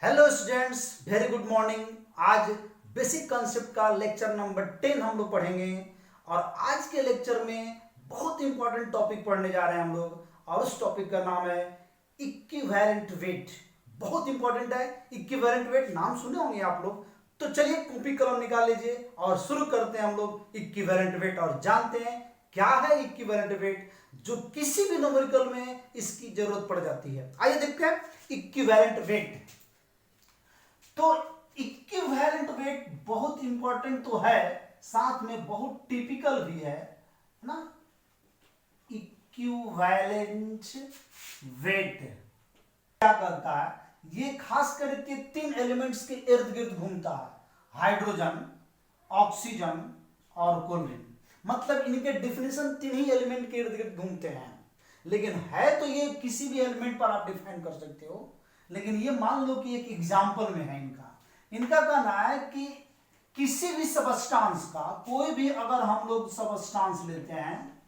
Hello students, very good morning. आज basic concept का lecture number 10 हम लोग पढ़ेंगे और आज के लेक्चर में बहुत इंपॉर्टेंट टॉपिक पढ़ने जा रहे हैं हम लोग और उस टॉपिक का नाम है इक्विवेलेंट वेट। बहुत इंपॉर्टेंट है इक्विवेलेंट वेट, नाम सुने होंगे आप लोग। तो चलिए कॉपी कलम निकाल लीजिए और शुरू करते हैं हम लोग इक्विवेलेंट वेट और जानते हैं क्या है इक्विवेलेंट वेट, जो किसी भी न्यूमेरिकल में इसकी जरूरत पड़ जाती है। आइए देखते हैं इक्विवेलेंट वेट। तो इक्विवेलेंट वेट बहुत इंपॉर्टेंट तो है, साथ में बहुत टिपिकल भी है ना। इक्विवेलेंट वेट क्या करता है, ये खास करके तीन एलिमेंट्स के इर्द गिर्द घूमता है, हाइड्रोजन, ऑक्सीजन और क्लोरीन। मतलब इनके डिफिनेशन तीन ही एलिमेंट के इर्द गिर्द घूमते हैं, लेकिन है तो ये किसी भी एलिमेंट पर आप डिफाइन कर सकते हो। लेकिन ये मान लो कि एक एग्जाम्पल में है इनका कहना है कि किसी भी सबस्टांस का, कोई भी अगर हम लोग सबस्टांस लेते हैं,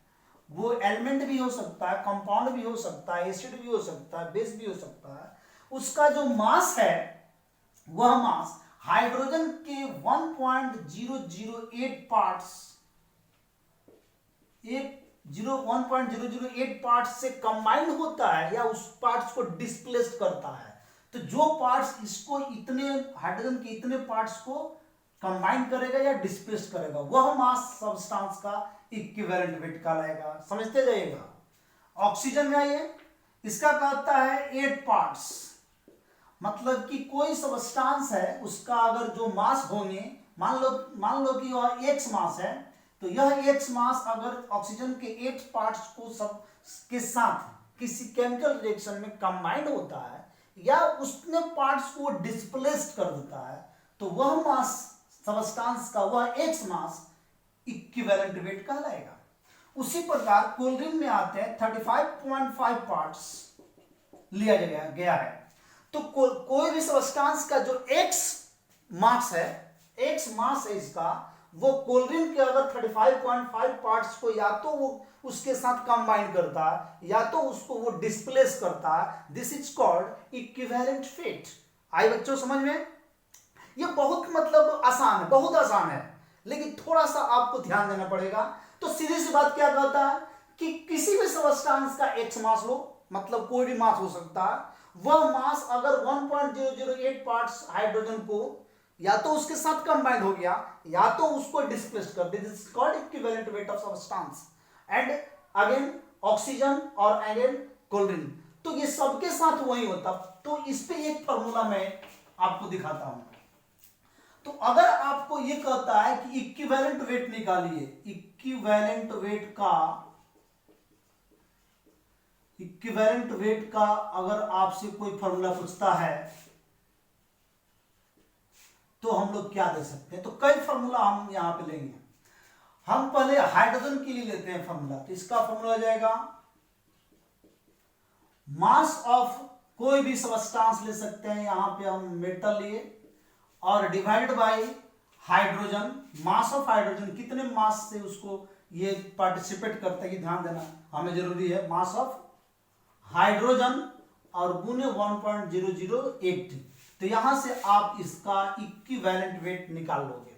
वो एलिमेंट भी हो सकता है, कंपाउंड भी हो सकता है, एसिड भी हो सकता है, बेस भी हो सकता है, उसका जो मास है वह मास हाइड्रोजन के 1.008 पार्ट्स 1.008 पार्ट्स से कंबाइंड होता है या उस पार्ट्स को डिस्प्लेस करता है। तो जो पार्ट्स इसको इतने हाइड्रोजन के इतने पार्ट्स को कंबाइन करेगा या डिस्प्लेस करेगा, वह मास सब्सटेंस का इक्विवेलेंट वेट कहलाएगा। समझते जाइएगा। ऑक्सीजन में आइए, इसका कहता है 8 पार्ट्स। मतलब कि कोई सब्सटेंस है, उसका अगर जो मास होंगे, मान लो कि वह x मास है, तो यह x मास अगर ऑक्सीजन के 8 पार्ट्स को सब के साथ किसी केमिकल रिएक्शन में कंबाइंड होता है या उसने पार्ट्स को डिस्प्लेस्ड कर देता है, तो वह मास सब्सटेंस का, वह x मास इक्विवेलेंट वेट कहलाएगा। उसी प्रकार क्लोरीन में आते हैं 35.5 पार्ट्स लिया गया है। तो कोई भी सब्सटेंस का जो x मास है इसका, वो क्लोरीन के अगर 35.5 पार्ट्स को या तो वो उसके साथ कंबाइन करता है या तो उसको वो डिस्प्लेस करता है, this is called equivalent weight. आई बच्चों समझ में? ये बहुत मतलब आसान है, बहुत आसान है, लेकिन थोड़ा सा आपको ध्यान देना पड़ेगा। तो सीधी सी बात क्या कहता है कि किसी भी सब्सटेंस का एक्स मास हो, मतलब कोई भी मास हो सकता है, वह मास अगर 1.008 पार्ट्स हाइड्रोजन को या तो उसके साथ कंबाइंड हो गया या तो उसको डिस्प्लेस कर दिया, this is called equivalent weight of substance. And again oxygen और अगेन क्लोरीन, तो ये सबके साथ वही होता। तो इस पे एक फॉर्मूला मैं आपको दिखाता हूं। तो अगर आपको ये कहता है कि इक्विवेलेंट वेट निकालिए, इक्विवेलेंट वेट का अगर आपसे कोई फॉर्मूला पूछता है तो हम लोग क्या दे सकते हैं? तो कई फॉर्मूला हम यहां पे लेंगे। हम पहले हाइड्रोजन के लिए लेते हैं फॉर्मूला। तो इसका फॉर्मूला हो जाएगा मास ऑफ कोई भी सब्सटेंस ले सकते हैं, यहां पे हम मेटल लिए, और divided by hydrogen, mass of hydrogen, कितने मास से उसको ये पार्टिसिपेट करता है, ये ध्यान देना हमें जरूरी है। मास ऑफ हाइड्रोजन और गुने 1.008। तो यहां से आप इसका इक्विवेलेंट वेट निकाल लोगे।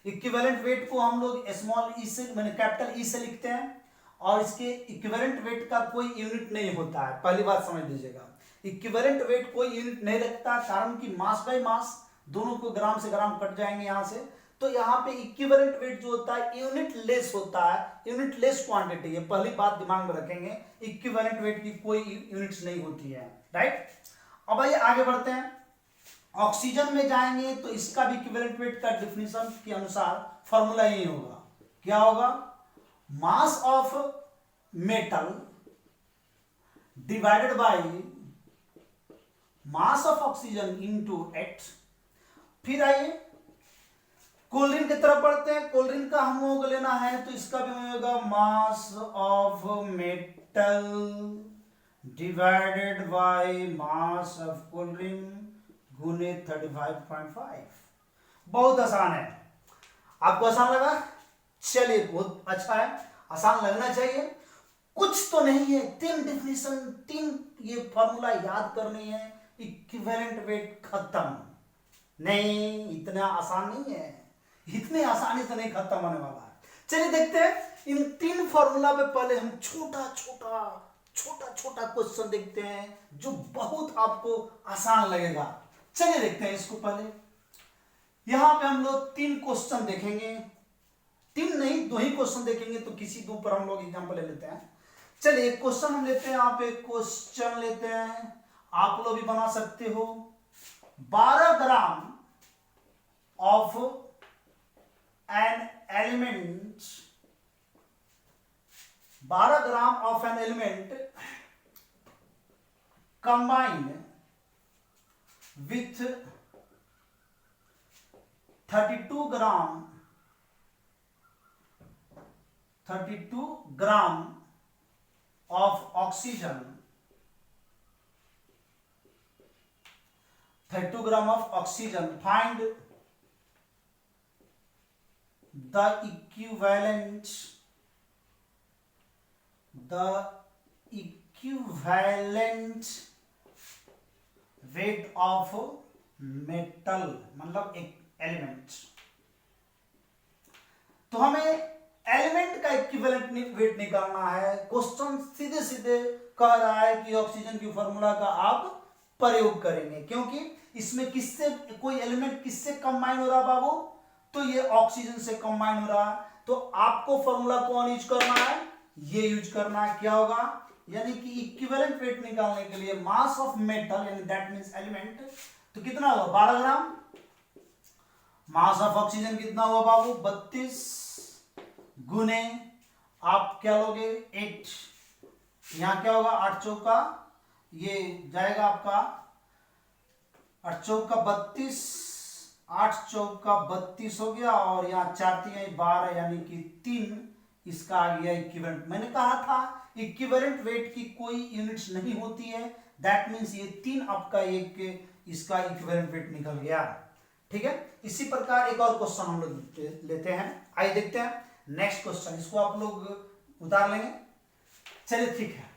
इक्विवेलेंट वेट को हम लोग स्मॉल ई से, मैंने कैपिटल ई से लिखते हैं, और इसके इक्विवेलेंट वेट का कोई यूनिट नहीं होता है। पहली बात समझ लीजिएगा, इक्विवेलेंट वेट कोई यूनिट नहीं रखता, कारण कि मास बाय मास दोनों को ग्राम से ग्राम कट जाएंगे यहां से। तो यहाँ पे इक्विवेलेंट वेट जो होता है यूनिट लेस होता है, यूनिट लेस क्वांटिटी है। पहली बात दिमाग में रखेंगे, इक्विवेलेंट वेट की कोई यूनिट्स नहीं होती है, राइट। अब आइए आगे बढ़ते हैं। ऑक्सीजन में जाएंगे तो इसका भी इक्विवेलेंट वेट का डिफिनेशन के अनुसार फॉर्मूला यही होगा। क्या होगा? Mass of metal divided by mass of oxygen into x। फिर आइए क्लोरीन की तरफ बढ़ते हैं। क्लोरीन का हम लोगों को लेना है, तो इसका भी होगा mass of metal divided by mass of chlorine गुने 35.5। बहुत आसान है। आपको आसान लगा? चलिए, बहुत अच्छा है, आसान लगना चाहिए। कुछ तो नहीं है, तीन डिफिनेशन, तीन ये फॉर्मूला याद करनी है, इक्विवेलेंट वेट खत्म। नहीं, इतना आसान नहीं है, इतने आसानी से नहीं खत्म होने वाला है। चलिए देखते हैं इन तीन फॉर्मूला पे पहले हम छोटा छोटा क्वेश्चन देखते हैं जो बहुत आपको आसान लगेगा। चलिए देखते हैं इसको। पहले यहां पे हम लोग तीन क्वेश्चन देखेंगे, तीन नहीं दो ही क्वेश्चन देखेंगे, तो किसी दो पर हम लोग एग्जांपल ले लेते हैं। चलिए एक क्वेश्चन हम लेते हैं, यहाँ पे क्वेश्चन लेते हैं, आप लोग भी बना सकते हो। 12 gram of an element, 12 gram of an element combine with 32 gram of oxygen, 32 gram of oxygen, find the equivalent weight of metal, मतलब एक एलिमेंट। तो हमें एलिमेंट का इक्विवेलेंट वेट निकालना है। क्वेश्चन सीधे सीधे कह रहा है कि ऑक्सीजन की फॉर्मूला का आप प्रयोग करेंगे, क्योंकि इसमें किससे कोई एलिमेंट किससे कंबाइन हो रहा बाबू, तो ये ऑक्सीजन से कंबाइन हो रहा है। तो आपको फॉर्मूला कौन यूज करना है, ये यूज करना है। क्या होगा, यानी कि इक्विवेलेंट वेट निकालने के लिए मास ऑफ मेटल यानी दैट मींस एलिमेंट, तो कितना होगा 12 ग्राम। मास ऑफ ऑक्सीजन कितना हुआ बाबू 32 गुने आप क्या लोगे 8, यहां क्या होगा 8 चौका, ये जाएगा आपका 8 चौका 32, 8 चौका 32 हो गया, और यहाँ 4 3 12 यानी कि 3, इसका आ गया इक्विवेलेंट। मैंने कहा था इक्विवेलेंट वेट की कोई यूनिट्स नहीं होती है, दैट मीन्स ये 3 आपका एक इसका इक्विवेलेंट वेट निकल गया। ठीक है, इसी प्रकार एक और क्वेश्चन हम लोग लेते हैं, आइए देखते हैं नेक्स्ट क्वेश्चन। इसको आप लोग उतार लेंगे। चलिए ठीक है,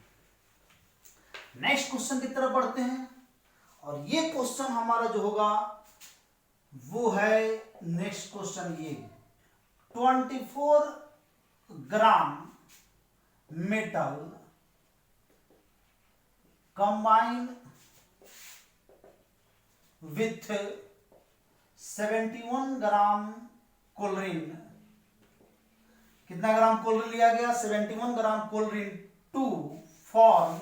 नेक्स्ट क्वेश्चन की तरफ बढ़ते हैं, और ये क्वेश्चन हमारा जो होगा वो है नेक्स्ट क्वेश्चन ये 24 gram metal combine with 71 gram chlorine. कितना ग्राम क्लोरीन लिया गया 71 ग्राम क्लोरीन टू फॉर्म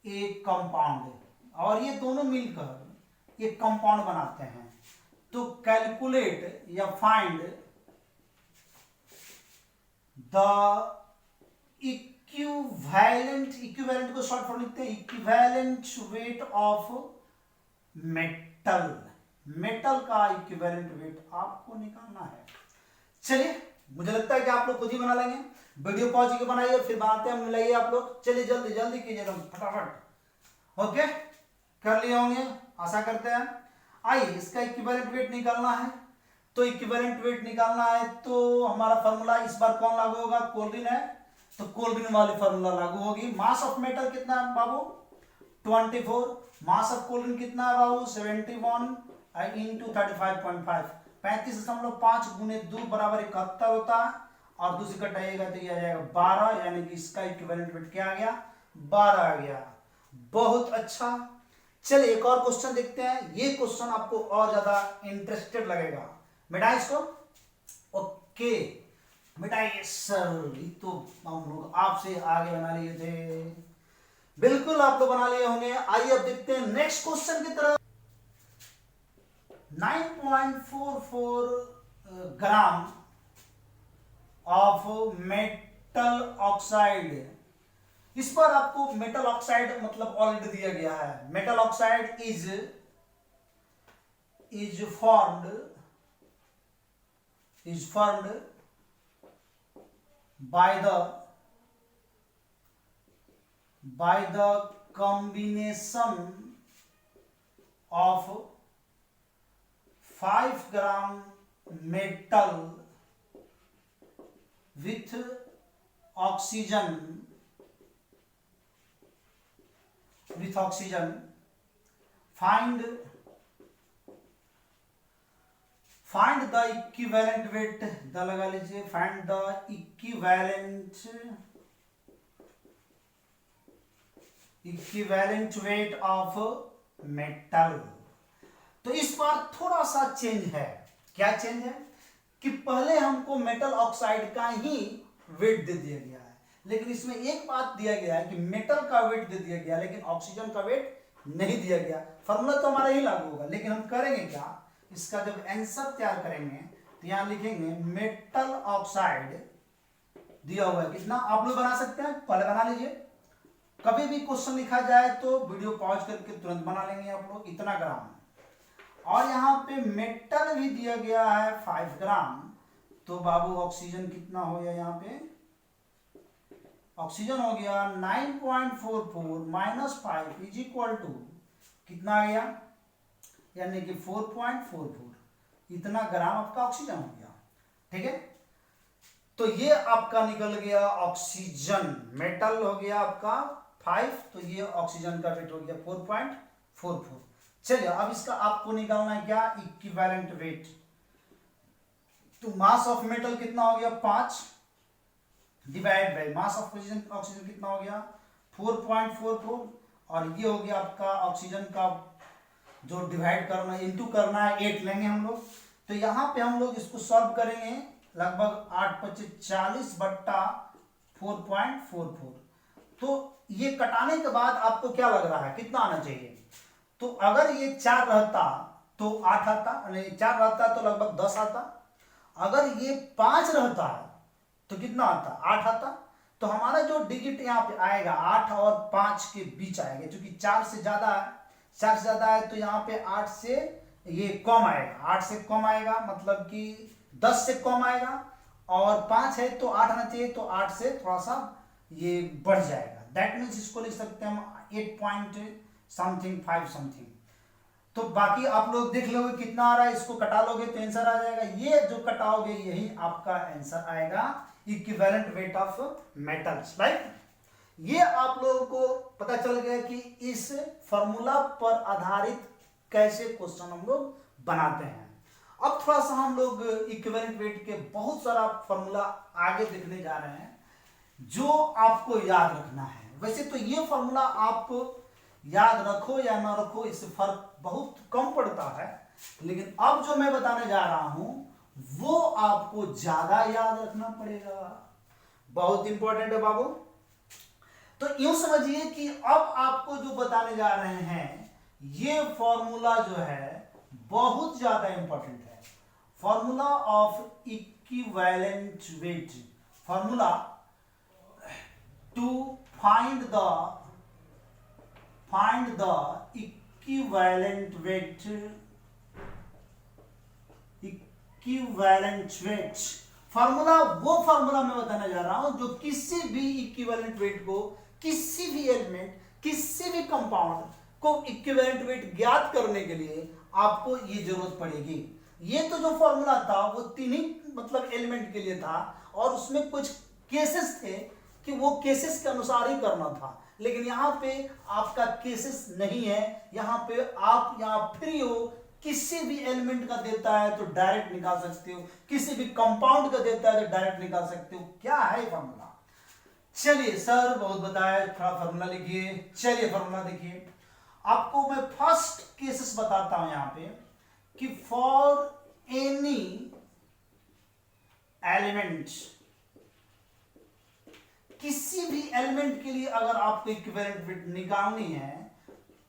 एक कंपाउंड, और ये दोनों मिलकर एक कंपाउंड बनाते हैं। तो कैलकुलेट या फाइंड द इक्विवेलेंट को शॉर्ट फॉर्म लिखते हैं equivalent weight of metal. Metal का इक्विवेलेंट वेट आपको निकालना है। चलिए, मुझे लगता है कि आप लोग खुद ही बना लेंगे। वीडियो पॉज के बनाइए, फिर बनाते हैं, मिलाइए आप लोग। चलिए जल्दी जल्दी कीजिए एकदम फटाफट। ओके, कर लिए होंगे आशा करते हैं। आइए इसका इक्विवेलेंट वेट निकालना है। तो इक्विवेलेंट वेट निकालना है तो हमारा फॉर्मूला इस बार कौन लागू होगा, क्लोरीन है, तो क्लोरीन वाली फॉर्मूला लागू होगी। मास ऑफ मेटल कितना है बाबू 24, मास ऑफ क्लोरीन कितना है बाबू 71 इंटू 35.5, 35.5 गुने 2 बराबर 71 होता है, और दूसरी कटाइएगा तो ये आ जाएगा 12, यानी कि इसका इक्विवेलेंट वेट क्या आ गया 12 आ गया। बहुत अच्छा। चलिए एक और क्वेश्चन देखते हैं, ये क्वेश्चन आपको और ज्यादा इंटरेस्टेड लगेगा। मिटाइए इसको। ओके मिटाइए सर, ये तो हम लोग आपसे आगे बना लिए थे, बिल्कुल आप लोग बना लिए होंगे। आइए अब देखते हैं नेक्स्ट क्वेश्चन की तरफ। 9.44 ग्राम ऑफ मेटल ऑक्साइड। इस पर आपको मेटल ऑक्साइड मतलब ऑलरेडी दिया गया है। Metal oxide is formed by the combination of 5 gram metal with oxygen with oxygen, find the equivalent wait, the लगा लीजिए, find the equivalent weight of metal. तो इस बार थोड़ा सा चेंज है। क्या चेंज है कि पहले हमको मेटल ऑक्साइड का ही वेट दे दिया गया है, लेकिन इसमें एक बात दिया गया है कि मेटल का वेट दे दिया गया, लेकिन ऑक्सीजन का वेट नहीं दिया गया। फॉर्मूला तो हमारा ही लागू होगा, लेकिन हम करेंगे क्या, इसका जब आंसर तैयार करेंगे तो यहां लिखेंगे मेटल ऑक्साइड दिया हुआ है कितना, आप लोग बना सकते हैं, पहले बना लीजिए। कभी भी क्वेश्चन लिखा जाए तो वीडियो पॉज करके तुरंत बना लेंगे आप लोग, इतना ग्राम। और यहाँ पे मेटल भी दिया गया है 5 ग्राम, तो बाबू ऑक्सीजन कितना हो गया, यहाँ पे ऑक्सीजन हो गया 9.44 माइनस 5 इज इक्वल टू कितना आ गया, यानी कि 4.44, इतना ग्राम आपका ऑक्सीजन हो गया। ठीक है, तो ये आपका निकल गया ऑक्सीजन, मेटल हो गया आपका 5, तो ये ऑक्सीजन का वेट हो गया 4.44। चलिए अब इसका आपको निकालना है क्या, इक्विवेलेंट वेट। तो मास ऑफ मेटल कितना हो गया 5 divide by mass of oxygen कितना हो गया 4.44, और ये हो गया आपका ऑक्सीजन का जो डिवाइड करना है, इंटू करना है, 8 लेंगे हम लोग। तो यहाँ पे हम लोग इसको सॉल्व करेंगे, लगभग 8×5=40 बट्टा 4.44। तो ये कटाने के बाद आपको क्या लग रहा है कितना आना चाहिए, तो अगर ये 4 रहता तो 8 आता, 4 रहता तो लगभग 10 आता, अगर ये 5 रहता तो कितना आता, 8 आता। तो हमारा जो डिजिट यहाँ पे आएगा 8 और 5 के बीच आएगा, क्योंकि 4 से ज्यादा है, 4 से ज्यादा है तो यहाँ पे 8 से ये कम आएगा, 8 से कम आएगा, मतलब कि 10 से कम आएगा, और 5 है तो 8 आना चाहिए, तो 8 से थोड़ा सा ये बढ़ जाएगा। दैट मीन्स इसको लिख सकते हैं हम 8.5 समथिंग। तो बाकी आप लोग देख लोगे कितना आ रहा है, इसको कटा लोगे तो आंसर आ जाएगा, ये जो कटाओगे यही आपका आंसर आएगा, equivalent weight of metals. Right, ये आप लोगों को पता चल गया कि इस फॉर्मूला पर आधारित कैसे क्वेश्चन हम लोग बनाते हैं। अब थोड़ा सा हम लोग इक्विवेलेंट वेट के बहुत सारा फॉर्मूला आगे देखने जा रहे हैं जो आपको याद रखना है। वैसे तो ये फॉर्मूला आप याद रखो या ना रखो, इससे फर्क बहुत कम पड़ता है, लेकिन अब जो मैं बताने जा रहा हूं वो आपको ज्यादा याद रखना पड़ेगा, बहुत इंपॉर्टेंट है बाबू। तो यूं समझिए कि अब आपको जो बताने जा रहे हैं ये फॉर्मूला जो है बहुत ज्यादा इंपॉर्टेंट है, formula of equivalent weight, formula to find the equivalent weight. Formula वो फॉर्मूला मैं बताने जा रहा हूं जो किसी भी इक्विवेलेंट वेट को, किसी भी एलिमेंट, किसी भी कंपाउंड को इक्विवेलेंट वेट ज्ञात करने के लिए आपको ये जरूरत पड़ेगी। ये तो जो फॉर्मूला था वो 3 ही मतलब एलिमेंट के लिए था, और उसमें कुछ केसेस थे कि वो केसेस के अनुसार ही करना था, लेकिन यहाँ पे आपका केसेस नहीं है, यहाँ पे आप यहाँ फ्री हो, किसी भी एलिमेंट का देता है तो डायरेक्ट निकाल सकते हो, किसी भी कंपाउंड का देता है तो डायरेक्ट निकाल सकते हो। क्या है फॉर्मूला, चलिए सर बहुत बताया, थोड़ा फॉर्मूला लिखिए। चलिए फॉर्मूला देखिए, आपको मैं फर्स्ट केसेस बताता हूं यहाँ पे कि फॉर एनी एलिमेंट, किसी भी एलिमेंट के लिए अगर आपको इक्विवेलेंट वेट निकालनी है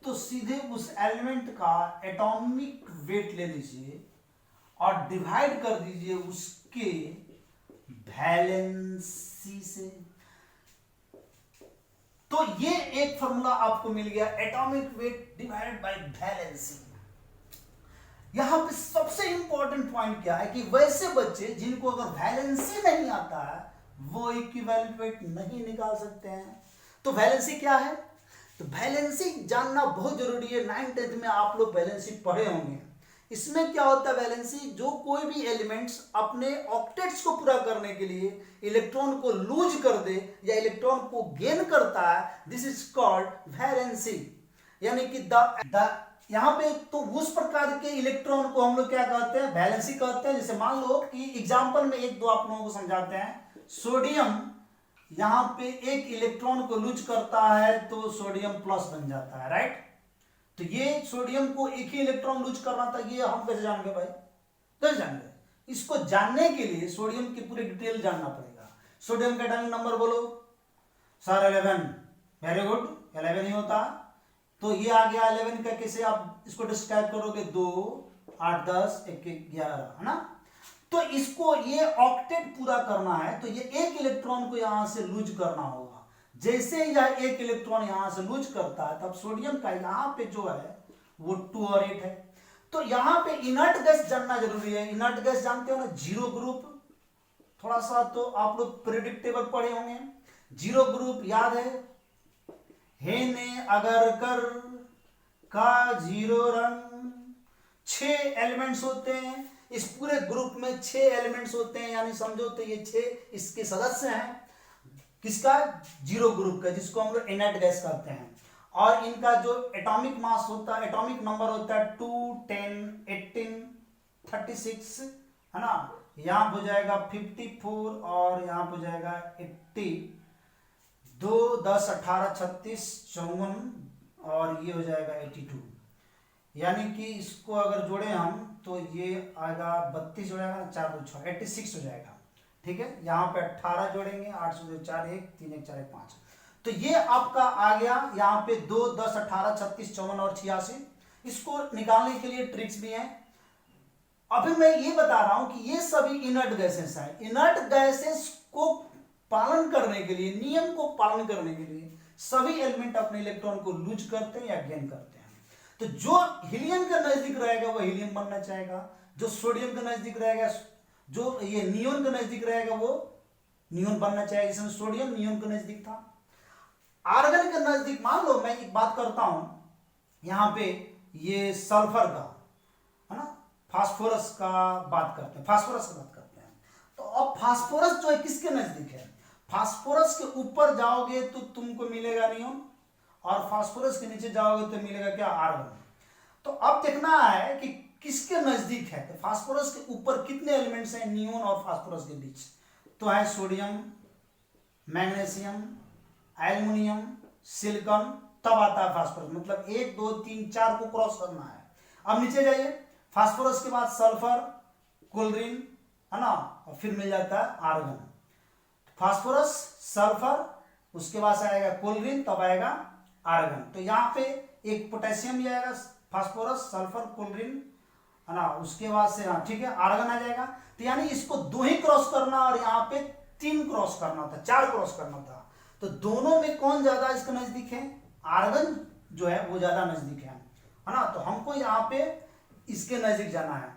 तो सीधे उस एलिमेंट का एटॉमिक वेट ले लीजिए और डिवाइड कर दीजिए उसके वैलेंसी से। तो ये एक फॉर्मूला आपको मिल गया, atomic weight divided by valency. यहां पे सबसे इंपॉर्टेंट पॉइंट क्या है कि वैसे बच्चे जिनको अगर वैलेंसी नहीं आता है वो इक्विवेलेंट वेट नहीं निकाल सकते हैं। तो वैलेंसी क्या है, तो वैलेंसी जानना बहुत जरूरी है। 9th 10th में आप लोग वैलेंसी पढ़े होंगे इसमें क्या होता है वैलेंसी, जो कोई भी एलिमेंट्स अपने ऑक्टेट्स को पूरा करने के लिए इलेक्ट्रॉन को लूज कर दे या इलेक्ट्रॉन को गेन करता है, दिस इज कॉल्ड वैलेंसी। यानी कि द यहां पे तो उस प्रकार के इलेक्ट्रॉन को हम लोग क्या कहते हैं, वैलेंसी कहते हैं। जैसे मान लो कि एग्जांपल में एक दो आप लोगों को समझाते हैं। सोडियम यहां पे एक इलेक्ट्रॉन को लूज करता है तो सोडियम प्लस बन जाता है, राइट। तो ये सोडियम को एक ही इलेक्ट्रॉन लूज करना था, ये हम कैसे जान गए भाई, कैसे जान गए? इसको जानने के लिए सोडियम की पूरी डिटेल जानना पड़ेगा। सोडियम का एटॉमिक नंबर बोलो सर 11, वेरी गुड, 11 ही होता। तो ये आ गया 11 का, कैसे आप इसको डिस्क्राइब करोगे, 2 8 10 1 11, है ना। तो इसको ये ऑक्टेट पूरा करना है तो ये एक इलेक्ट्रॉन को यहां से लूज करना होगा। जैसे यह एक इलेक्ट्रॉन यहां से लूज करता है तब सोडियम का यहां पे जो है वो 2 और 8 है। तो यहां पे इनर्ट गैस जानना जरूरी है। इनर्ट गैस जानते हो ना, जीरो ग्रुप, थोड़ा सा तो आप लोग प्रेडिक्टेबल पढ़े होंगे। जीरो ग्रुप याद है, हे ने अगर कर का जीरो रंग, 6 एलिमेंट्स होते हैं इस पूरे ग्रुप में, 6 एलिमेंट्स होते हैं, यानी समझो तो ये 6 इसके सदस्य हैं। किसका? जीरो ग्रुप का, जिसको हम लोग इनर्ट गैस कहते हैं। और इनका जो एटॉमिक मास होता है, एटॉमिक नंबर होता है 2 10 18 36, है ना। यहां हो जाएगा 54 और यहां हो जाएगा 80, 2 10 18 36 54 और ये हो जाएगा 82। यानी कि इसको अगर जोड़े हम तो ये आएगा 32 हो जाएगा, 4 2 6 86 हो जाएगा, ठीक है। यहाँ पे 18 जोड़ेंगे, 8 से 4 1 3 1 4 1 5, तो ये आपका आ गया यहाँ पे 2 10 18 36 54 और 86। इसको निकालने के लिए ट्रिक्स भी हैं। अभी मैं ये बता रहा हूं कि ये सभी इनर्ट गैसेस हैं। इनर्ट गैसेस को पालन करने के लिए, नियम को पालन करने के लिए सभी एलिमेंट अपने इलेक्ट्रॉन को लूज करते हैं या गेन करते हैं। तो जो हीलियम के नजदीक रहेगा वो हीलियम बनना चाहेगा, जो सोडियम के नजदीक रहेगा, जो ये नियोन के नजदीक रहेगा वो नियोन बनना चाहेगा। इसमें सोडियम नियोन के नजदीक था। आर्गन के नजदीक, मान लो मैं एक बात करता हूं, यहां पे ये सल्फर का, है ना, फास्फोरस का बात करते हैं, फास्फोरस की बात करते हैं। तो अब फास्फोरस जो है किसके नजदीक है? फास्फोरस के ऊपर जाओगे तो तुमको मिलेगा नियोन, और फास्फोरस के नीचे जाओगे तो मिलेगा क्या? आर्गन। तो अब देखना है कि किसके नजदीक है। तो फास्फोरस के ऊपर कितने एलिमेंट्स हैं नियोन और फास्फोरस के बीच? तो है सोडियम, मैग्नीशियम, एल्युमिनियम, सिलिकॉन, तब आता है फास्फोरस। मतलब 1 2 3 4 को क्रॉस करना है। अब नीचे जाइए, फास्फोरस के बाद सल्फर, क्लोरीन, है ना, और फिर मिल जाता है आर्गन। फास्फोरस, सल्फर, उसके बाद आएगा क्लोरीन, तब आएगा आर्गन। तो यहाँ पे एक पोटेशियम भी आएगा, फास्फोरस, सल्फर, क्लोरीन, है ना, उसके बाद से, हाँ ठीक है, आर्गन आ जाएगा। तो यानी इसको 2 ही क्रॉस करना और यहाँ पे 3 क्रॉस करना था, 4 क्रॉस करना था। तो दोनों में कौन ज्यादा इसके नजदीक है? आर्गन जो है वो ज्यादा नजदीक है ना। तो हमको यहाँ पे इसके नजदीक जाना है।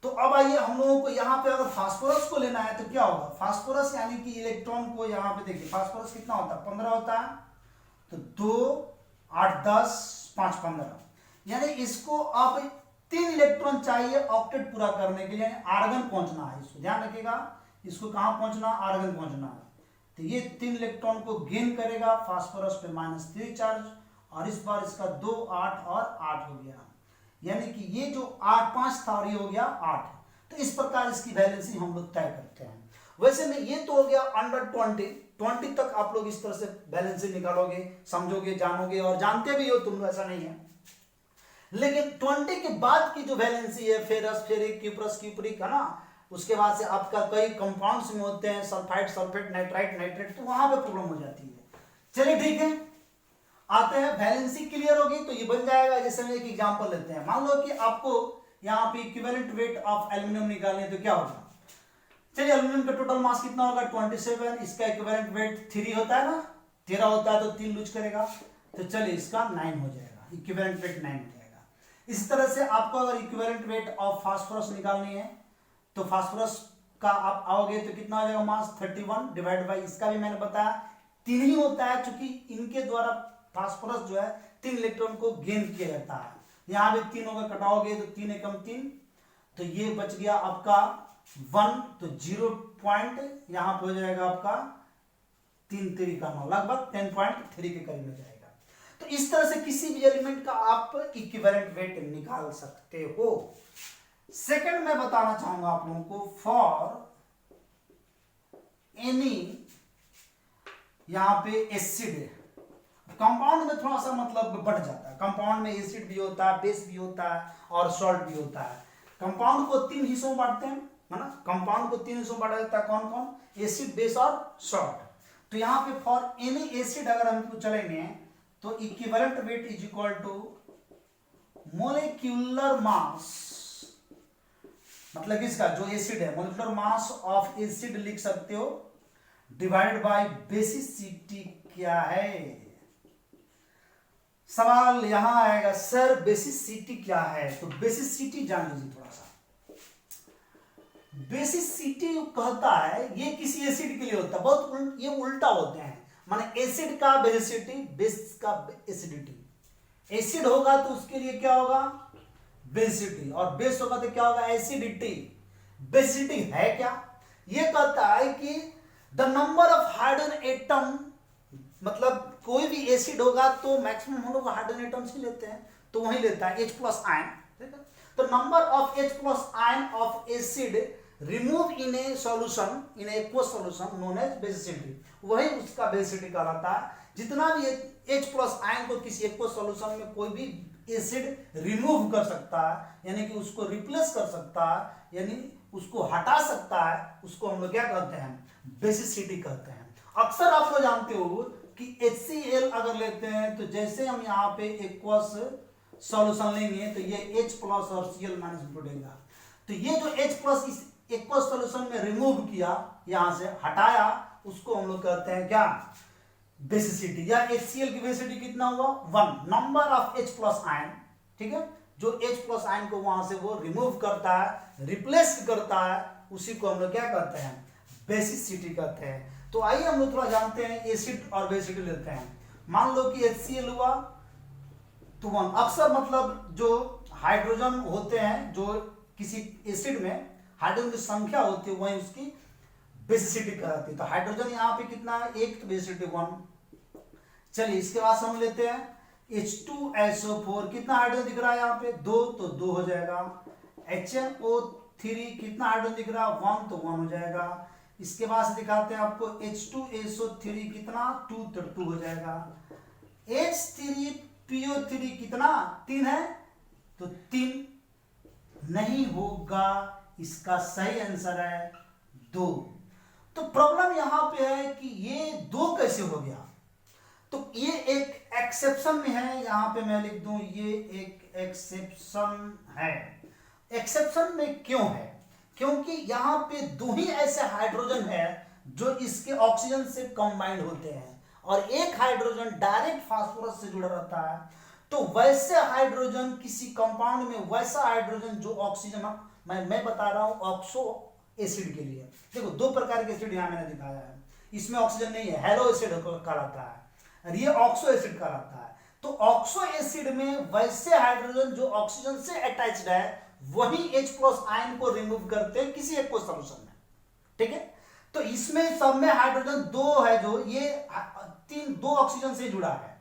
तो अब आइए हम लोगों को यहाँ पे अगर फास्फोरस को लेना है तो क्या होगा? फास्फोरस यानी कि इलेक्ट्रॉन को यहाँ पे देखिए, फास्फोरस कितना होता है? 15 होता है। तो 2 8 10 5 15, यानी इसको अब 3 इलेक्ट्रॉन चाहिए ऑक्टेट पूरा करने के लिए, यानी आर्गन पहुंचना है। इसको ध्यान रखिएगा, इसको कहां पहुंचना? आर्गन पहुंचना है। तो ये 3 इलेक्ट्रॉन को गेन करेगा, फास्फोरस पे -3 चार्ज, और इस बार इसका 2 8 और 8 हो गया, यानी कि ये जो 8 5 था और ये हो गया 8। तो इस प्रकार इसकी वैलेंसी हम लोग तय करते हैं। वैसे में ये तो हो गया अंडर 20 तक आप लोग इस तरह से वैलेंसी निकालोगे, समझोगे, जानोगे, और जानते भी हो तुम लोग, ऐसा नहीं है। लेकिन 20 के बाद की जो वैलेंसी है, फेरस, फेरिक, क्यूप्रस, क्यूप्रिक, है ना, उसके बाद से आपका कई कंपाउंड्स में होते हैं, सल्फाइड, सल्फेट, नाइट्राइट, नाइट्रेट, तो वहां पे प्रॉब्लम हो जाती है। चलिए ठीक है, आते हैं, वैलेंसी क्लियर होगी तो ये बन जाएगा। जैसे हम एक एग्जांपल लेते हैं, मान लो कि आपको यहाँ पे इक्विवेलेंट वेट ऑफ एल्यूमिनियम निकालने, तो क्या होगा? चलिए, एल्यूमिनियम का टोटल मास कितना होगा? 27। इसका इक्विवेलेंट वेट 3 होता है ना, 13 होता है, तो 3 लूज करेगा, तो चलिए इसका 9 हो जाएगा, इक्विवेलेंट वेट 9 हो जाएगा। इस तरह से आपको अगर इक्विवेलेंट वेट ऑफ फास्फोरस निकालनी है तो फास्फोरस का आप आओगे तो कितना हो जाएगा? मास 31 डिवाइड बाई, इसका भी मैंने बताया 3 ही होता है, चूंकि इनके द्वारा फास्फोरस जो है 3 इलेक्ट्रॉन को गेन किया जाता है। यहाँ भी 3 होगा, कटाओगे तो 3 एकम 3, तो ये बच गया आपका 1, तो 0 पॉइंट यहाँ पे हो जाएगा आपका 3 3 का 9, लगभग 10.3 के करीब में जाएगा। तो इस तरह से किसी भी एलिमेंट का आप इक्विवेलेंट वेट निकाल सकते हो। सेकंड मैं बताना चाहूंगा आप लोगों को, फॉर एनी यहां पे एसिड, कंपाउंड में थोड़ा सा मतलब बढ़ जाता है, कंपाउंड में एसिड भी होता है, बेस भी होता है और सॉल्ट भी होता है। कंपाउंड को 3 हिस्सों में बांटते हैं, है ना, कंपाउंड को 3 हिस्सों में बांटा जाता है, कौन कौन, एसिड, बेस और सॉल्ट। तो यहाँ पे फॉर एनी एसिड अगर हम चलेंगे तो equivalent weight is equal to molecular mass, मतलब इसका जो एसिड है, मोलिकुलर मास ऑफ एसिड लिख सकते हो, डिवाइडेड बाय बेसिसिटी क्या है। सवाल यहां आएगा, सर बेसिसिटी क्या है, तो बेसिसिटी जान लीजिए थोड़ा सा। बेसिसिटी कहता है ये किसी एसिड के लिए होता है, बहुत ये उल्टा होते हैं, माने एसिड का बेसिसिटी, बेस का एसिडिटी। एसिड होगा तो उसके लिए क्या होगा, बेसिसिटी, और बेस होगा तो क्या होगा, एसिडिटी। बेसिसिटी है क्या, ये कहता है कि the number of hydrogen atom, मतलब कोई भी एसिड होगा तो मैक्सिमम हम लोग हाइड्रोजन एटम्स ही लेते हैं, तो वही लेता है H+ आयन, ठीक है। तो number of H+ ion of acid remove in a solution, in aqueous solution known as basicity, वही उसका बेसिसिटी कहलाता है। जितना भी H+ आयन को किसी एक्वस सॉल्यूशन में कोई भी एसिड रिमूव कर सकता है, यानी कि उसको रिप्लेस कर सकता है, यानी उसको हटा सकता है, उसको हम लोग क्या कहते हैं, बेसिसिटी कहते हैं। अक्सर आप लोग जानते हो कि HCl अगर लेते हैं तो जैसे हम यहाँ पे एक्वस सॉल्यूशन लेंगे तो ये H+ और Cl- जुड़ेगा, तो ये जो H+ इस एक्वस सॉल्यूशन में रिमूव किया, यहां से हटाया, उसको हम लोग कहते हैं क्या, बेसिसिटी। या HCl की बेसिसिटी कितना हुआ, 1, नंबर ऑफ H+ आयन, ठीक है, जो H+ आयन को वहां से वो रिमूव करता है, रिप्लेस करता है, उसी को हम लोग क्या कहते हैं, बेसिसिटी कहते हैं। तो आइए हम लोग थोड़ा जानते हैं, एसिड और बेसिसिटी लेते हैं। मान लो कि HCl हुआ तो 1, अक्सर मतलब जो हाइड्रोजन होते हैं, जो किसी एसिड में हाइड्रोजन की संख्या होती है, वही उसकी बेसिसिटी कहलाती है। तो हाइड्रोजन यहाँ पे कितना है, 1, तो बेसिसिटी 1। चलिए इसके बाद हम लेते हैं H2SO4, कितना हाइड्रोजन दिख रहा है यहाँ पे, 2, तो 2 हो जाएगा। HNO3 कितना हाइड्रोजन दिख रहा है, 1, तो 1 हो जाएगा। इसके बाद से दिखाते हैं आपको H2SO3 कितना, 2, तो 2 हो जाएगा। H3PO3 कितना, 3 है, तो 3 नहीं होगा, इसका सही आंसर है 2। तो प्रॉब्लम यहां पे है कि ये 2 कैसे हो गया, तो ये एक एक्सेप्शन में है, यहां पे मैं लिख दूं, ये एक एक्सेप्शन है। एक्सेप्शन में क्यों है, क्योंकि यहां पे 2 ही ऐसे हाइड्रोजन है जो इसके ऑक्सीजन से कंबाइंड होते हैं, और एक हाइड्रोजन डायरेक्ट फास्फोरस से जुड़ा रहता है। तो वैसे हाइड्रोजन किसी कंपाउंड में, वैसा हाइड्रोजन जो ऑक्सीजन, मैं बता रहा हूं ऑक्सो एसिड के लिए, देखो 2 प्रकार के एसिड यहां मैंने दिखाया है, इसमें ऑक्सीजन नहीं है, हेलो एसिड कहलाता है, और ये ऑक्सो एसिड कहलाता है। तो ऑक्सो एसिड में वैसे हाइड्रोजन जो ऑक्सीजन से अटैच्ड है, वही H+ आयन को रिमूव करते हैं किसी एक सॉल्यूशन में, ठीक है। तो इसमें सब में हाइड्रोजन 2 है, जो ये 2 ऑक्सीजन से जुड़ा है,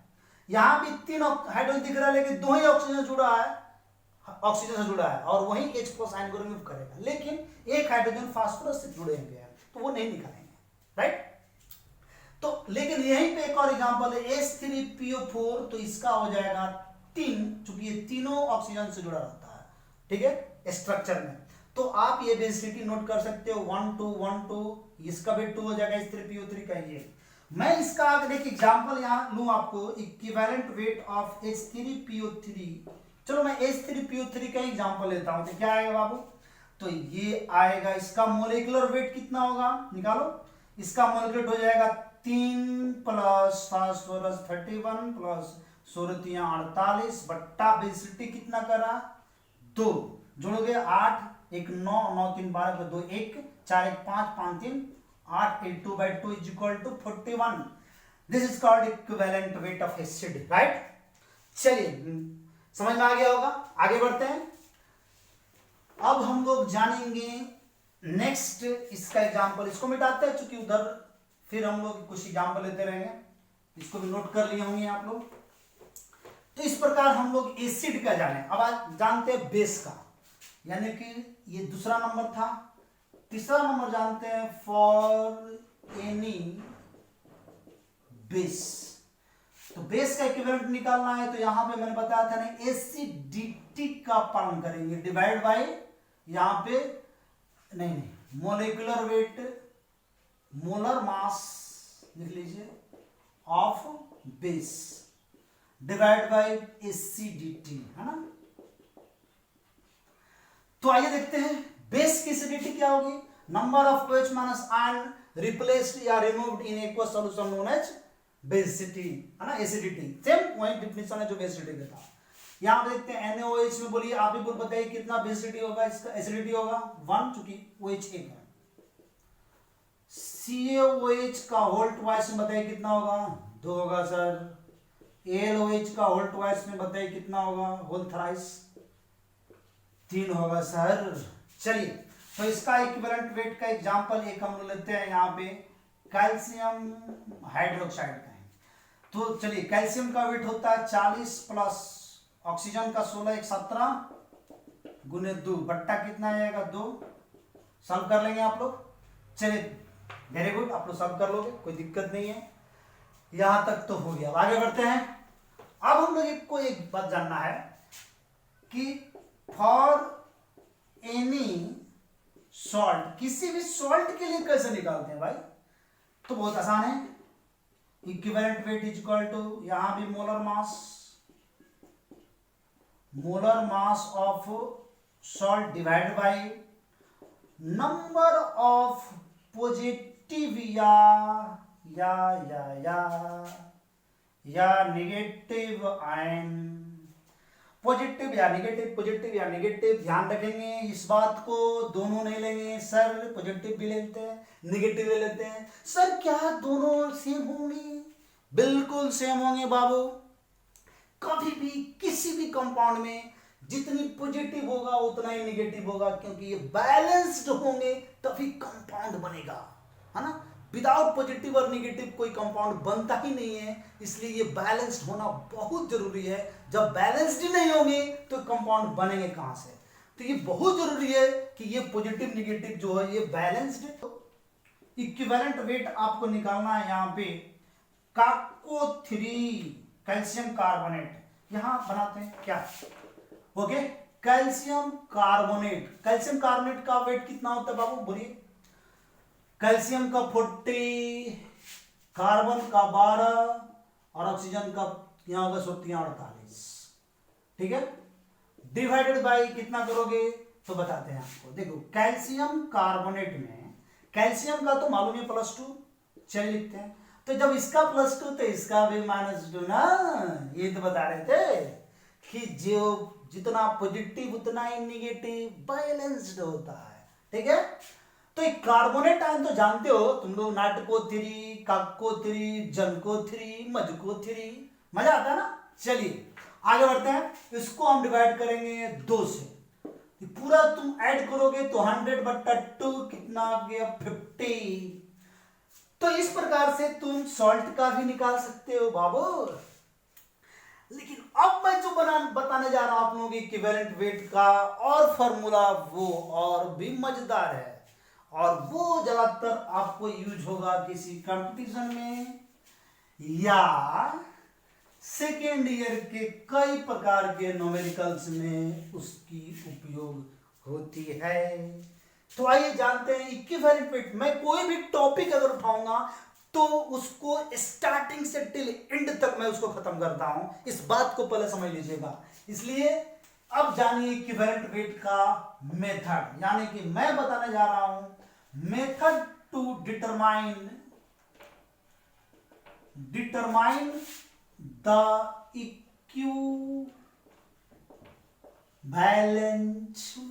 यहां भी 3 हाइड्रोजन दिख रहा है, लेकिन 2 ही ऑक्सीजन जुड़ा है, ऑक्सीजन से जुड़ा है, और वही H+ आयन को रिमूव करेगा। लेकिन एक हाइड्रोजन फास्फोरस से जुड़े हुए हैं, तो वो नहीं निकालेंगे, राइट। तो लेकिन यहीं पे एक और एग्जांपल है H3PO4, तो इसका हो जाएगा 3, चूंकि ये तीनों ऑक्सीजन से जुड़ा रहता है, ठीक है, स्ट्रक्चर में। तो आप ये बेसिसिटी नोट कर सकते हो, 1 2 1 2, इसका भी 2 हो जाएगा, H3PO3 का। ये मैं इसका एक एग्जांपल यहां लूं आपको, इक्विवेलेंट वेट ऑफ H3PO3। चलो मैं H3PO3 का एग्जांपल लेता हूं, तो क्या आएगा बाबू, तो ये आएगा, इसका मोलिकुलर वेट कितना होगा, निकालो। इसका मोलिकुलर वेट हो जाएगा 3 प्लस फास्फोरस 31 प्लस सोरतियां 48 बट्टा बेसिसिटी कितना करा, 2, जोड़ोगे 8, 1 9, 9 3 12, 2 1, 4 1 5, 5 3 8, 8 2 by 2 is equal to 41. This is called equivalent weight of acid, right? चलिए समझ में आ गया होगा। आगे बढ़ते हैं। अब हम लोग जानेंगे नेक्स्ट इसका एग्जाम्पल। इसको मिटाते हैं क्योंकि उधर फिर हम लोग कुछ एग्जाम्पल लेते रहेंगे। इसको भी नोट कर लिए होंगे आप लोग। तो इस प्रकार हम लोग एसिड का जाने। अब आज जानते हैं बेस का, यानी कि ये दूसरा नंबर था। तीसरा नंबर जानते हैं फॉर एनी बेस। तो बेस का इक्विवेलेंट निकालना है तो यहां पे मैंने बताया था ना एसिडिटी का पालन करेंगे, डिवाइड बाय यहां पे नहीं मोलिकुलर वेट, मोलर मास लिख लीजिए of base divide by acidity, है ना। तो आइए देखते हैं बेस की एसिडिटी क्या होगी। Number of OH minus ion replaced या removed in aqueous solution known as basicity, है ना, एसिडिटी। सेम वही डिफिनेशन है जो बेसिटी का था। यहां पे देखते हैं NaOH में, बोलिए आप ही बोल बताइए कितना बेसिटी होगा, इसका एसिडिटी होगा 1 चूंकि OH एक है। CaOH का होल ट्वाइस में बताइए कितना होगा 2 होगा सर। AlOH का होल ट्वाइस में बताइए कितना होगा, होल थ्राइस 3 होगा सर। चलिए तो इसका इक्विवेलेंट वेट का एग्जांपल एक हम लेते हैं यहाँ पे कैल्शियम हाइड्रोक्साइड का है। तो चलिए कैल्शियम का वेट होता है 40 प्लस ऑक्सीजन का 16 1 17 गुने 2 बट्टा कितना आएगा 2। सॉल्व कर लेंगे आप लोग। चलिए वेरी गुड, आप लोग सॉल्व कर लोगे, कोई दिक्कत नहीं है। यहां तक तो हो गया। आगे बढ़ते हैं। अब हम लोग को एक बात जानना है कि फॉर एनी सॉल्ट, किसी भी सॉल्ट के लिए कैसे निकालते हैं भाई। तो बहुत आसान है। Equivalent weight is equal to यहां भी molar mass of salt divide by number of positive या नेगेटिव आयन। पॉजिटिव या नेगेटिव ध्यान रखेंगे इस बात को, दोनों नहीं लेंगे सर। पॉजिटिव भी लेते हैं, नेगेटिव ले लेते हैं सर। क्या दोनों सेम होंगे? बिल्कुल सेम होंगे बाबू। कभी भी किसी भी कंपाउंड में जितनी पॉजिटिव होगा उतना ही नेगेटिव होगा, क्योंकि ये बैलेंस्ड होंगे तभी कंपाउंड बनेगा, है ना। विदाउट पॉजिटिव और नेगेटिव कोई कंपाउंड बनता ही नहीं है। इसलिए ये बैलेंस्ड होना बहुत जरूरी है। जब बैलेंस्ड ही नहीं होंगे तो कंपाउंड बनेंगे कहां से। तो ये बहुत जरूरी है कि ये पॉजिटिव नेगेटिव जो है ये बैलेंस्ड। तो इक्विवेलेंट वेट आपको निकालना है यहाँ पे CaCO3 कैल्शियम कार्बोनेट। यहां बनाते हैं क्या, ओके, कैल्शियम कार्बोनेट का वेट कितना होता है बाबू, बोलिए। कैल्शियम का 40, कार्बन का 12 और ऑक्सीजन का यहां होगा 48। ठीक है, डिवाइडेड बाय कितना करोगे तो बताते हैं आपको। देखो कैल्शियम कार्बोनेट में कैल्शियम का तो मालूम है +2, चलिए लिखते हैं। तो जब इसका +2 तो इसका भी -2 ना। ये तो बता रहे थे कि जो जितना पॉजिटिव उतना ही नेगेटिव बैलेंस्ड होता है। ठीक है, तो एक कार्बोनेट आयन तो जानते हो तुम लोग, नाटको3, CaCO3, जनको3, मजको3, मजा आता है ना। चलिए आगे बढ़ते हैं। इसको हम डिवाइड करेंगे 2 से। पूरा तुम ऐड करोगे तो 100/2 कितना आ गया 50। तो इस प्रकार से तुम सॉल्ट का भी निकाल सकते हो बाबू। लेकिन अब मैं जो बताने जा रहा हूं आप लोगों की इक्विवेलेंट वेट का और फॉर्मूला, वो और भी मजेदार है और वो ज्यादातर आपको यूज होगा किसी कंपटीशन में या सेकेंड ईयर के कई प्रकार के न्यूमेरिकल्स में उसकी उपयोग होती है। तो आइए जानते हैं इक्विवेलेंट वेट। मैं कोई भी टॉपिक अगर उठाऊंगा तो उसको स्टार्टिंग से टिल एंड तक मैं उसको खत्म करता हूं, इस बात को पहले समझ लीजिएगा। इसलिए अब जानिए इक्विवेलेंट वेट का मेथड, यानी कि मैं बताने जा रहा हूं method to determine the equivalent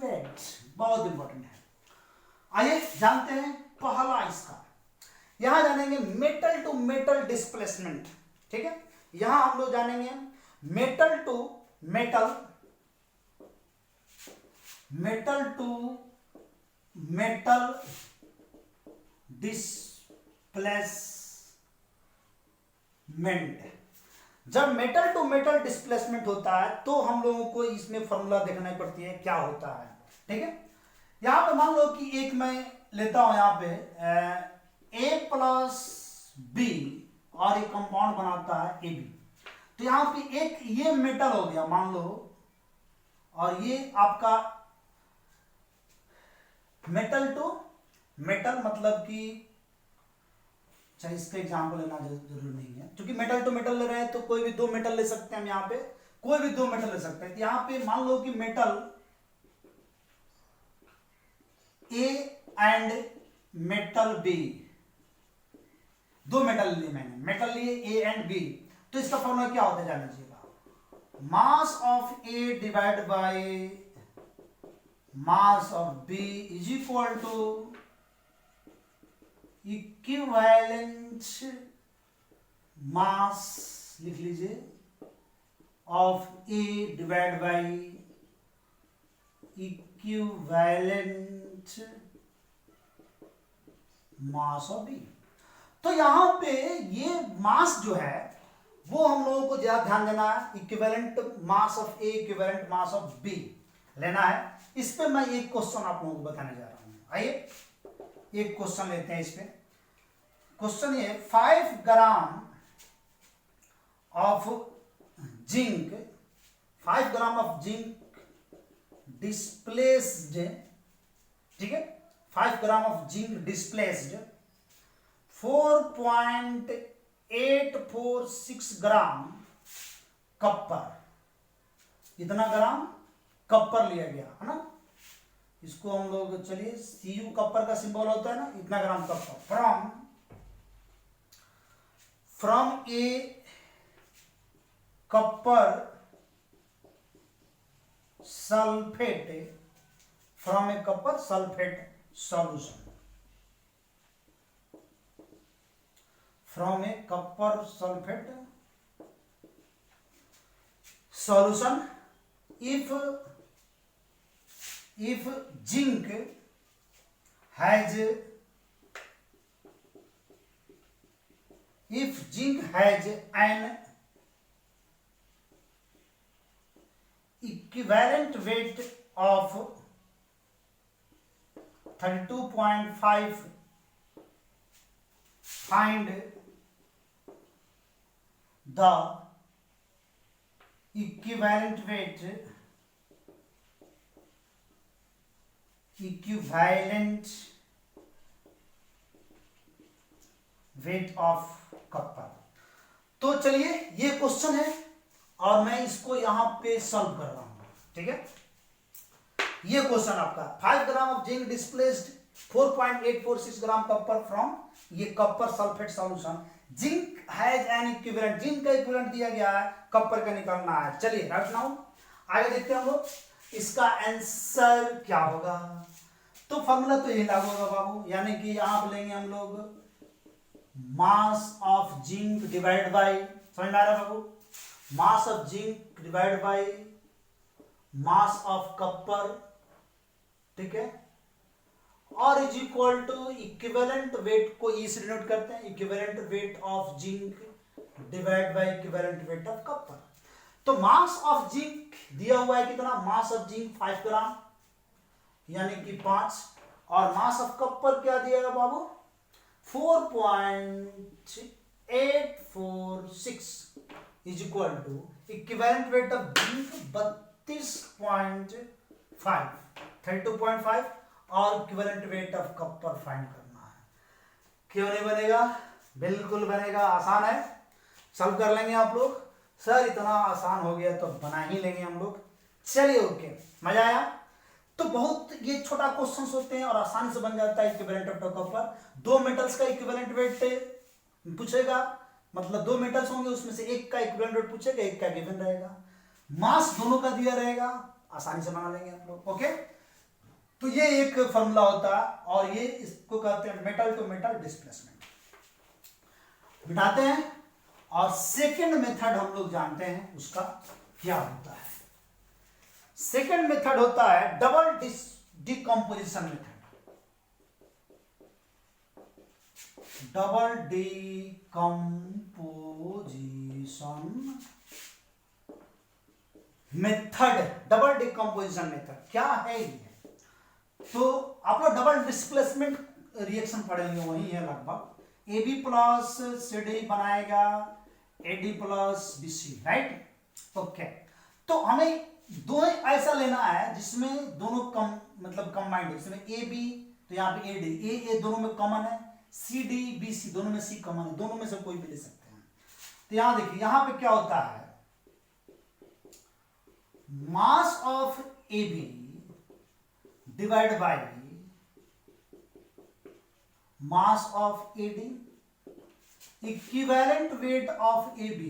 weight. बहुत इंपॉर्टेंट है। आइए जानते हैं पहला इसका। यहां जानेंगे मेटल टू मेटल डिस्प्लेसमेंट। ठीक है, यहां हम लोग जानेंगे metal to metal to metal displacement. जब मेटल टू मेटल डिस्प्लेसमेंट होता है तो हम लोगों को इसमें फॉर्मूला देखना पड़ती है क्या होता है। ठीक है, यहां पे मान लो कि एक मैं लेता हूं यहां पे A प्लस बी और एक कंपाउंड बनाता है AB। तो यहां पे एक ये मेटल हो गया मान लो, और ये आपका मेटल टू मेटल, मतलब कि चाहे इसका एग्जांपल लेना जरूरी नहीं है, क्योंकि मेटल टू मेटल ले रहे हैं तो कोई भी दो मेटल ले सकते हैं हम, यहां पे कोई भी दो मेटल ले सकते हैं। यहां पे मान लो कि metal A and metal B, दो मेटल लिए मैंने, मेटल लिए A एंड B। तो इसका फॉर्मूला क्या होता है जान लीजिएगा, mass of A divide by mass of B is equal to equivalent mass, लिख लीजिए, of A divide by equivalent mass of B। तो यहां पे ये मास जो है वो हम लोगों को ज्यादा ध्यान देना है, equivalent mass of A equivalent mass of B लेना है। इस पे मैं एक क्वेश्चन आप लोगों को बताने जा रहा हूं। आइए एक क्वेश्चन लेते हैं। इस पे क्वेश्चन ये 5 gram of zinc, 5 gram of zinc displaced, ठीक है, 5 gram of zinc displaced 4.846 gram copper, इतना ग्राम कॉपर लिया गया है ना। इसको हम लोग चलिए Cu कॉपर का सिंबल होता है ना, इतना ग्राम copper from A copper sulphate, from A copper sulphate solution, from A copper sulphate solution if zinc has an equivalent weight of 32.5, find the equivalent weight of copper. तो चलिए ये question है और मैं इसको यहां पे सॉल्व कर रहा हूं। ठीक है, ये क्वेश्चन आपका 5 gram of zinc displaced 4.846 gram copper from ये copper sulphate solution, zinc has an equivalent, zinc का इक्विवेलेंट दिया गया है, कॉपर का निकालना है। चलिए राइट नाउ आगे देखते हैं हम लोग इसका आंसर क्या होगा। तो फॉर्मूला तो यही लागू होगा बाबू, यानी कि यहां पर लेंगे हम लोग mass of zinc divide by, समझ में आ रहा है बाबू, mass of zinc divide by mass of copper, ठीक है, और is equal to equivalent weight को ई से डिनोट करते हैं, equivalent weight of zinc divide by equivalent weight of copper. तो मास ऑफ जिंक दिया हुआ है कितना, मास ऑफ जिंक 5 ग्राम यानी कि 5, और मास ऑफ कॉपर क्या दिया है बाबू 4.846 is equal to equivalent weight of zinc 32.5 32.5 और equivalent weight of copper find करना है। क्यों नहीं बनेगा, बिल्कुल बनेगा, आसान है, सॉल्व कर लेंगे आप लोग। सर इतना आसान हो गया तो बना ही लेंगे हम लोग। चलिए ओके, मजा आया। तो बहुत ये छोटा क्वेश्चन होते हैं और आसानी से बन जाता है इक्विवेलेंट ऑफ कॉपर। दो मेटल्स का इक्विवेलेंट वेट पूछेगा, मतलब दो मेटल्स होंगे उसमें से एक का इक्विवेलेंट वेट पूछेगा, एक का गिवन रहेगा, मास दोनों का दिया रहेगा, आसानी से बना लेंगे हम लोग। ओके, तो ये एक फॉर्मूला होता है और ये इसको कहते हैं मेटल टू मेटल डिस्प्लेसमेंट। मिटाते हैं और सेकंड मेथड हम लोग जानते हैं उसका क्या होता है। सेकेंड मेथड होता है double decomposition method. Double decomposition method, double decomposition method क्या है ये? तो आप लोग डबल डिस्प्लेसमेंट रिएक्शन पढ़ेंगे, वही है लगभग। A B plus C D बनाएगा A D plus B C, right. Okay, तो हमें दो ऐसा लेना है जिसमें दोनों कम मतलब कंबाइंड है, जिसमें ए बी, तो यहाँ पे ए डी, ए दोनों में कॉमन है, सी डी बी सी दोनों में सी कॉमन है, दोनों में से कोई भी ले सकते हैं। तो यहां देखिए, यहां पे क्या होता है, mass of A B divide by mass of A D, equivalent weight of A B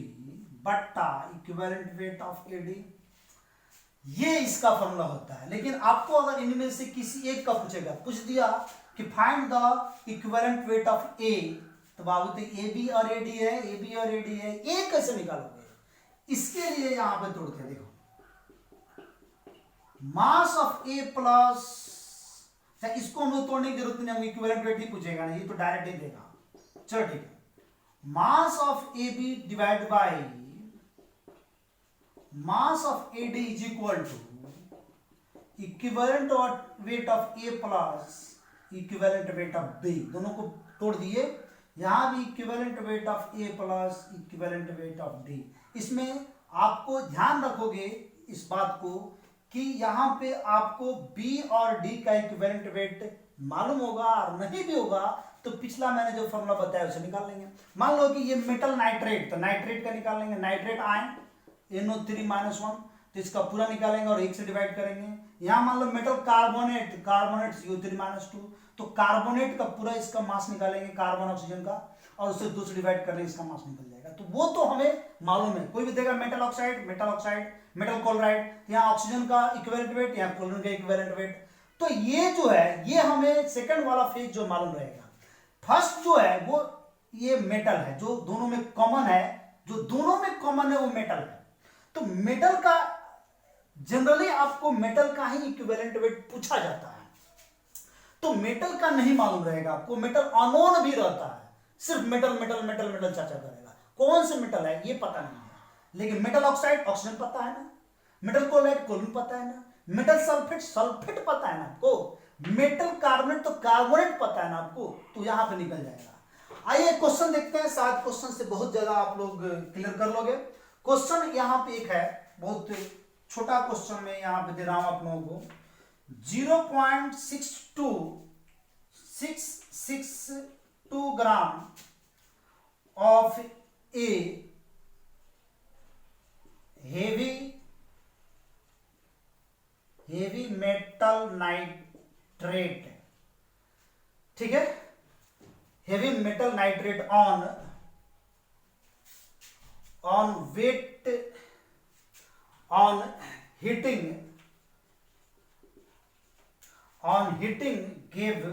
बट्टा equivalent weight of A D, ये इसका फॉर्मूला होता है। लेकिन आपको अगर इनमें से किसी एक का पूछ दिया कि find the equivalent weight of A, तो बाबू तो ए बी और ए डी है, ए बी और ए डी है, ए कैसे निकालोगे? इसके लिए यहां पे तोड़ते देखो, मास ऑफ ए प्लस, इसको हम लोग तोड़ने की जरूरत नहीं, हम इक्विवेलेंट वेट ही पूछेगा ना, ये तो डायरेक्ट ही देगा। चलो ठीक है, mass of A B divide by mass of A D is equal to equivalent weight of A plus equivalent weight of B, दोनों को तोड़ दिए, यहां भी equivalent weight of A plus equivalent weight of D. इसमें आपको ध्यान रखोगे इस बात को कि यहां पे आपको बी और डी का इक्विवेलेंट वेट मालूम होगा, और नहीं भी होगा तो पिछला मैंने जो फॉर्मूला बताया उसे निकाल लेंगे। मान लो कि ये मेटल नाइट्रेट, तो नाइट्रेट का निकाल लेंगे, नाइट्रेट आयन NO3-1, तो इसका पूरा निकालेंगे और 1 से डिवाइड करेंगे। यहां मान लो मेटल कार्बोनेट, कार्बोनेट CO3-2, तो कार्बोनेट का पूरा इसका मास निकालेंगे, कार्बन ऑक्सीजन का, और उसे 2 से डिवाइड करने इसका मास निकल जाएगा। तो वो तो हमें मालूम है, कोई भी देगा metal oxide, metal oxide, metal chloride, यहाँ ऑक्सीजन का इक्विवेलेंट वेट, यहाँ क्लोरीन का इक्विवेलेंट वेट। तो ये जो है, ये हमें सेकंड वाला फेज जो मालूम रहेगा। फर्स्ट जो है वो ये मेटल है, जो दोनों में कॉमन है, जो दोनों में कॉमन है वो मेटल है। तो मेटल का जनरली आपको मेटल का ही इक्विवेलेंट वेट पूछा जाता है, तो मेटल का नहीं मालूम रहेगा आपको, मेटल अननोन भी रहता है, सिर्फ मेटल मेटल मेटल मेटल चाचा करेगा, कौन से मेटल है ये पता नहीं है। लेकिन मेटल ऑक्साइड ऑक्सीजन पता है ना, मेटल क्लोराइड क्लोरीन पता है ना, मेटल सल्फेट सल्फेट पता है ना आपको, मेटल कार्बोनेट तो कार्बोनेट पता है ना आपको, तो यहां पे निकल जाएगा। आइए क्वेश्चन देखते हैं, शायद क्वेश्चन से बहुत ज्यादा आप लोग क्लियर कर लोगे। क्वेश्चन यहां पे एक है, बहुत छोटा क्वेश्चन में यहां पे दे रहा हूं आप लोगों को, 0.662 gram of A heavy metal nitrate, ठीक है, heavy metal nitrate on weight on heating give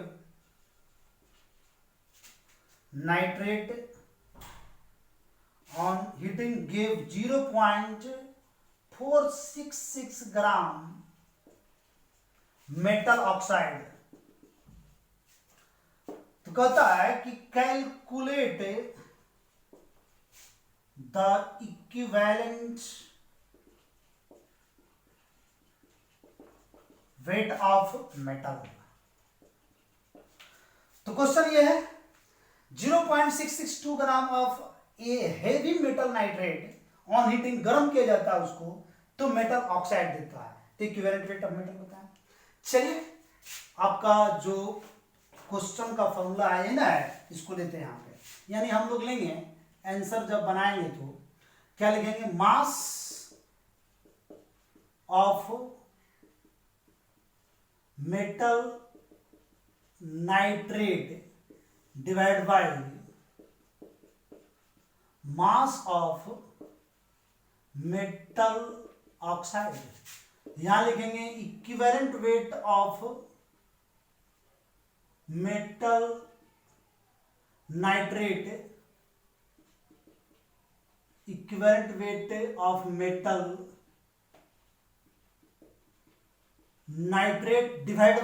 nitrate on heating give 0.466 gram metal oxide. तो कहता है कि calculate the equivalent weight of metal। तो क्वेश्चन ये है 0.662 gram of A heavy metal nitrate on heating, गर्म किया जाता है उसको तो मेटल ऑक्साइड देता है, तो इक्विवेलेंट वेट ऑफ मेटल होता है। चलिए आपका जो क्वेश्चन का फॉर्मूला है ना, इसको लेते हैं यहाँ पे, यानी हम लोग लेंगे आंसर जब बनाएंगे तो क्या लिखेंगे, mass of metal nitrate divide by mass of metal oxide. यहां लिखेंगे equivalent weight of metal nitrate, equivalent weight of metal nitrate divide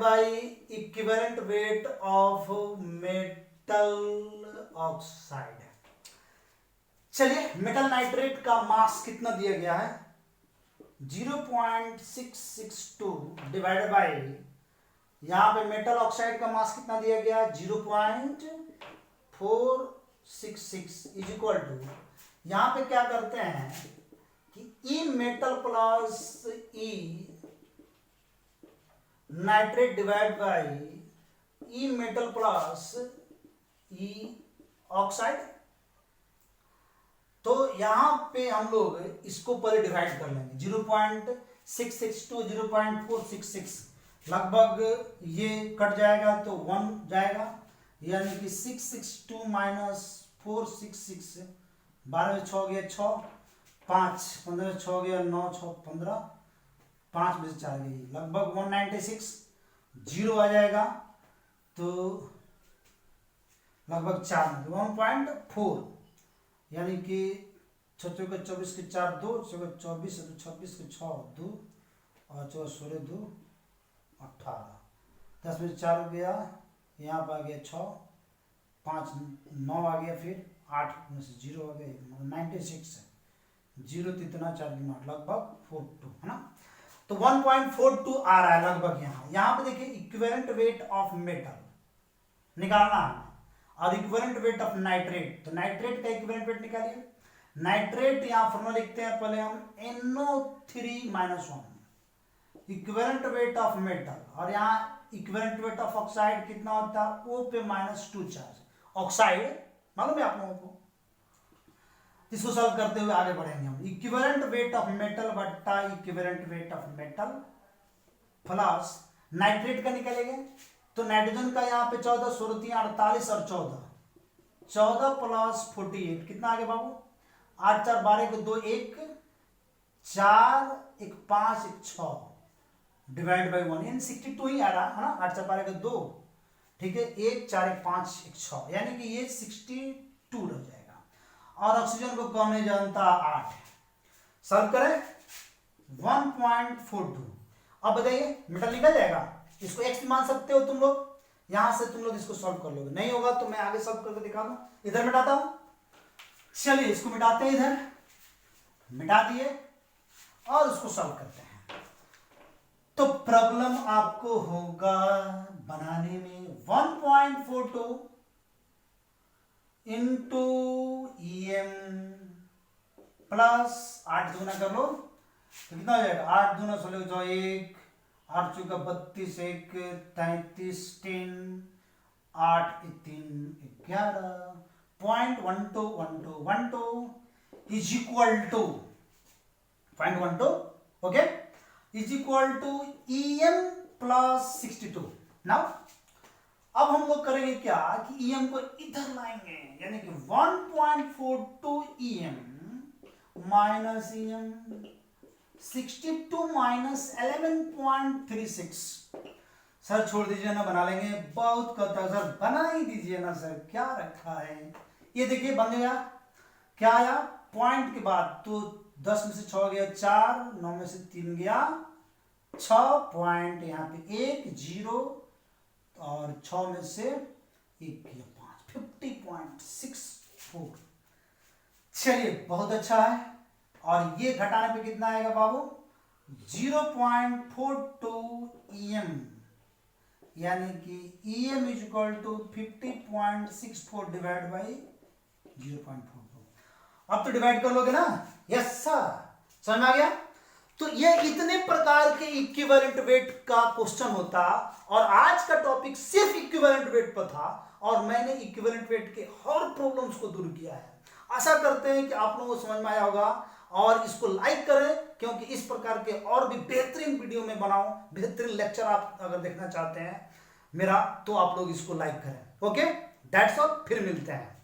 by equivalent weight of metal oxide. चलिए, मेटल नाइट्रेट का मास कितना दिया गया है 0.662 डिवाइडेड बाय, यहां पे मेटल ऑक्साइड का मास कितना दिया गया 0.466 इज इक्वल टू, यहां पे क्या करते हैं कि E metal plus E nitrate divide by E metal plus E oxide. तो यहां पे हम लोग इसको पहले डिवाइड कर लेंगे 0.662 0.466 लगभग ये कट जाएगा तो 1 जाएगा, यानी कि 662 माइनस 466, 12 में 6 गया 6, 5 15 में 6 गया 9 6 15, 5 में से 4 गई लगभग 196, 0 आ जाएगा तो लगभग 4 में 1.4, यानी कि 6 के 24 के 4 2 24 26 के 6 2 और 4 16 2 18, 10 में 4 गया, यहाँ पर आ गया 6 5 9 आ गया, फिर 8 में से 0 आ गया 96 है, 0 तो इतना 4 की 8 लगभग 42 है ना। तो 1.42 आ रहा है लगभग। यहाँ पे देखिए इक्विवेलेंट वेट ऑफ मेटल निकालना है और इक्विवेलेंट वेट ऑफ नाइट्रेट, तो नाइट्रेट का इक्विवेलेंट वेट निकालिए। नाइट्रेट यहाँ फॉर्मूला लिखते हैं पहले हम NO3-1 equivalent weight of metal, और यहाँ इक्विवेलेंट वेट ऑफ ऑक्साइड कितना होता है O पे -2 चार्ज, ऑक्साइड मालूम है आप लोगों को। इसको सॉल्व करते हुए आगे बढ़ेंगे हम। इक्विवेलेंट वेट ऑफ मेटल बट्टा equivalent weight of metal plus nitrate का निकलेगा, तो नाइट्रोजन का यहाँ पे 14 16 3 48 और 14 प्लस 48 कितना आ गया बाबू 8 4 12 के 2 1 4 1 5 1 6 डिवाइड बाय 1, यानी 62 ही आ रहा है ना, 8 4 12 के 2, ठीक है 1 4 1 5 1 6, यानी कि ये 62 रह जाएगा। और ऑक्सीजन को कौन नहीं जानता 8, सॉल्व करें 1.42। अब बताइए मेटल निकल जाएगा, इसको x मान सकते हो तुम लोग, यहां से तुम लोग इसको सॉल्व कर लोगे, नहीं होगा तो मैं आगे सॉल्व करके दिखा दूं। इधर मिटाता हूं, चलिए इसको मिटाते हैं, इधर मिटा दिए और उसको सॉल्व करते हैं। तो प्रॉब्लम आपको होगा बनाने में 1.42 इंटू EM प्लस 8 दूना कर लो तो कितना हो जाएगा 8 दूना 16 1 8 चौका 32 1 33 10 8 3 11 0.12 is equal to 0.12 okay is equal to EM plus 62। Now अब हम लोग करेंगे क्या कि EM को इधर लाएंगे, यानी कि 1.42 EM minus EM 62 minus 11.36। Sir छोड़ दीजिए ना, बना लेंगे, बहुत कहता है सर बना ही दीजिए ना सर, क्या रखा है। ये देखिए बन गया, क्या आया पॉइंट के बाद तो 10 में से 6 गया 4, 9 में से 3 गया 6 पॉइंट, यहाँ पे 1 0 और 6 में से 1 गया 5, 50.64। चलिए बहुत अच्छा है। और ये घटाने पे कितना आएगा बाबू 0.42 EM, यानी कि EM is equal to 50.64 divide by 0.42। अब तो डिवाइड कर लोगे ना, यस सर, समझ में आ गया। तो ये इतने प्रकार के इक्विवेलेंट वेट का क्वेश्चन होता, और आज का टॉपिक सिर्फ इक्विवेलेंट वेट पर था, और मैंने इक्विवेलेंट वेट के हर प्रॉब्लम्स को दूर किया है। आशा करते हैं कि आप लोगों को समझ में आया होगा, और इसको लाइक करें, क्योंकि इस प्रकार के और भी बेहतरीन वीडियो में बनाऊं, बेहतरीन लेक्चर आप अगर देखना चाहते हैं मेरा, तो आप लोग इसको लाइक करें। ओके, दैट्स ऑल, फिर मिलते हैं।